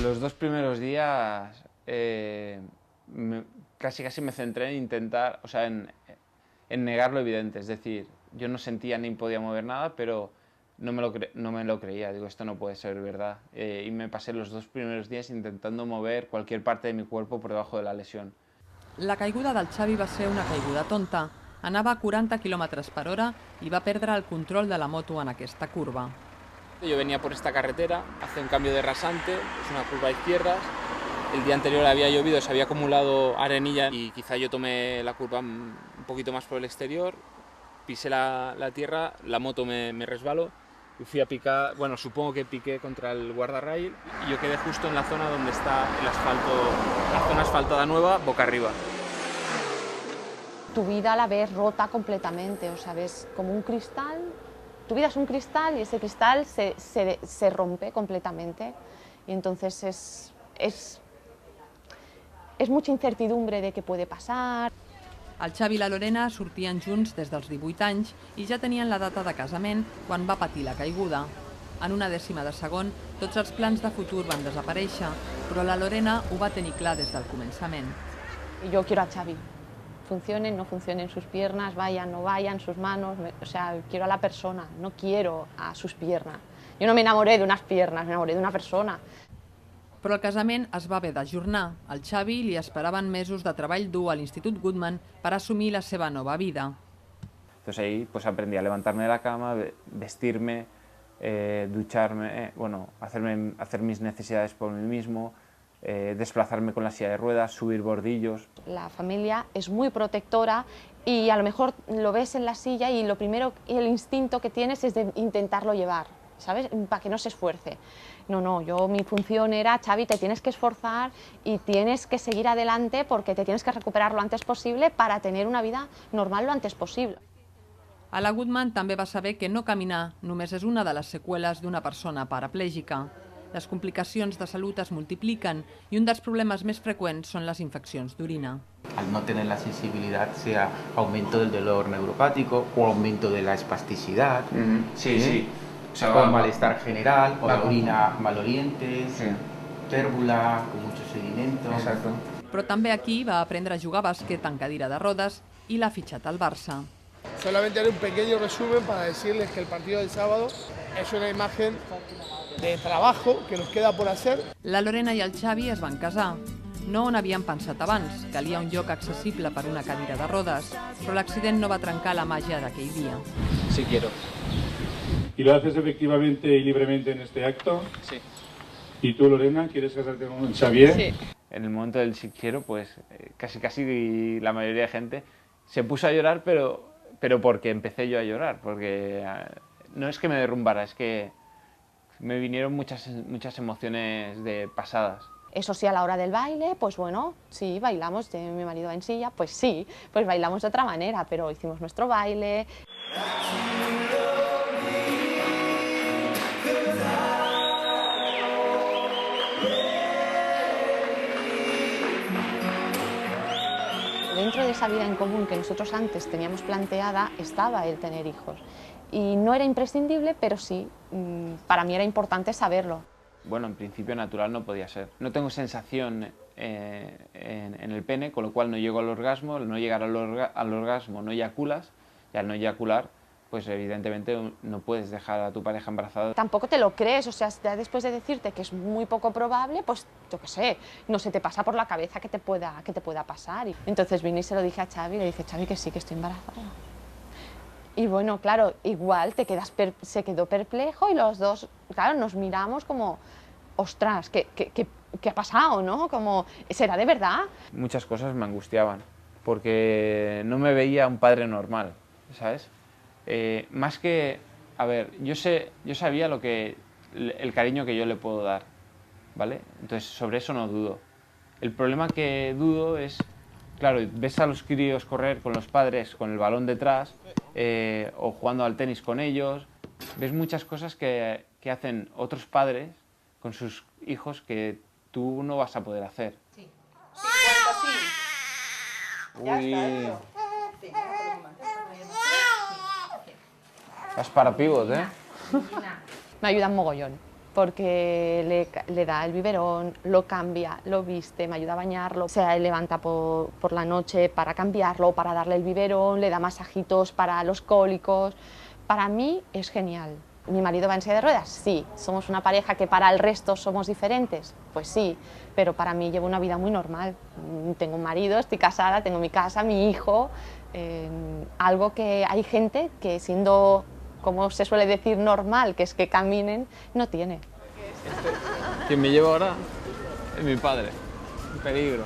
Los 2 primeros días casi me centré en intentar, o sea, en negar lo evidente. Es decir, yo no sentía ni podía mover nada, pero no me lo creía. Digo, esto no puede ser verdad. Y me pasé los 2 primeros días intentando mover cualquier parte de mi cuerpo por debajo de la lesión. La caiguda del Xavi va ser una caiguda tonta. Anava a 40 km per hora i va perdre el control de la moto en aquesta curva. Yo venía por esta carretera, hace un cambio de rasante, es una curva a izquierdas. El día anterior había llovido, se había acumulado arenilla y quizá yo tomé la curva un poquito más por el exterior, pisé la tierra, la moto me resbaló y fui a picar, bueno, supongo que piqué contra el guardarrail y yo quedé justo en la zona donde está el asfalto, la zona asfaltada nueva, boca arriba. Tu vida la ves rota completamente, o sea, ves como un cristal. Tu vida es un cristal y ese cristal se rompe completamente y entonces es mucha incertidumbre de qué puede pasar. El Xavi i la Lorena sortien junts des dels 18 anys i ja tenien la data de casament quan va patir la caiguda. En una dècima de segon, tots els plans de futur van desaparèixer, però la Lorena ho va tenir clar des del començament. Y yo quiero a Xavi. Funcionen, no funcionen sus piernas, vayan, no vayan, sus manos, o sea, quiero a la persona, no quiero a sus piernas. Yo no me enamoré de unas piernas, me enamoré de una persona. Però el casament es va haver d'ajornar. Al Xavi li esperaven mesos de treball dur a l'Institut Goodman per assumir la seva nova vida. Entonces ahí pues aprendí a levantarme de la cama, vestirme, ducharme, bueno, hacer mis necesidades por mí mismo, desplazarme con la silla de ruedas, subir bordillos. La familia es muy protectora y a lo mejor lo ves en la silla y lo primero y el instinto que tienes es de intentarlo llevar, ¿sabes? Para que no se esfuerce. No, mi función era, Xavi, te tienes que esforzar y tienes que seguir adelante porque te tienes que recuperar lo antes posible para tener una vida normal lo antes posible. A la Goodman també va saber que no caminar només és una de les seqüeles d'una persona paraplègica. Les complicacions de salut es multipliquen y un dels problemes més freqüents són les infeccions d'orina. Al no tener la sensibilidad, sea aumento del dolor neuropático o aumento de la espasticidad. Sí. O sea, o malestar general, o la orina maloliente, tèrbula, con mucho sedimento. Exacto. Però també aquí va aprendre a jugar a bàsquet en cadira de rodes i l'ha fitxat al Barça. Solamente haré un pequeño resumen para decirles que el partido del sábado es una imagen de trabajo que nos queda por hacer. La Lorena i el Xavi es van casar. No on havien pensat abans, calia un lloc accessible per una cadira de rodes, però l'accident no va trencar la màgia d'aquell dia. Sí quiero. ¿Y lo haces efectivamente y libremente en este acto? Sí. ¿Y tú, Lorena, quieres casarte con Xavier? Sí. En el momento del sí quiero, pues casi la mayoría de gente se puso a llorar, pero porque empecé yo a llorar, porque no es que me derrumbara, es que me vinieron muchas emociones pasadas. Eso sí, a la hora del baile, pues bueno, sí, bailamos, mi marido va en silla, pues sí, pues bailamos de otra manera, pero hicimos nuestro baile. Dentro de esa vida en común que nosotros antes teníamos planteada estaba el tener hijos. Y no era imprescindible, pero sí, para mí era importante saberlo. Bueno, en principio natural no podía ser. No tengo sensación en el pene, con lo cual no llego al orgasmo. Al no llegar al orgasmo no eyaculas, y al no eyacular, pues evidentemente no puedes dejar a tu pareja embarazada. Tampoco te lo crees, o sea, ya después de decirte que es muy poco probable, pues yo qué sé, no se te pasa por la cabeza que te pueda pasar. Entonces vine y se lo dije a Xavi, le dije, Xavi, que sí, que estoy embarazada. Y bueno, claro, igual se quedó perplejo y los dos, claro, nos miramos como, ostras, ¿qué ha pasado, no? Como, ¿será de verdad? Muchas cosas me angustiaban, porque no me veía un padre normal, ¿sabes? Más que, a ver, yo sabía el cariño que yo le puedo dar, ¿vale? Entonces sobre eso no dudo. El problema que dudo es, claro, ves a los críos correr con los padres con el balón detrás, o jugando al tenis con ellos, ves muchas cosas que hacen otros padres con sus hijos que tú no vas a poder hacer. Sí. 55. Ya está hecho. Sí. Vas para pivot, ¿eh? Me ayudan mogollón, porque le da el biberón, lo cambia, lo viste, me ayuda a bañarlo, se levanta por la noche para cambiarlo, para darle el biberón, le da masajitos para los cólicos. Para mí es genial. ¿Mi marido va en silla de ruedas? Sí. ¿Somos una pareja que para el resto somos diferentes? Pues sí, pero para mí llevo una vida muy normal. Tengo un marido, estoy casada, tengo mi casa, mi hijo, algo que hay gente que siendo, como se suele decir, normal, que es que caminen, no tiene. Quien me lleva ahora es mi padre, un peligro.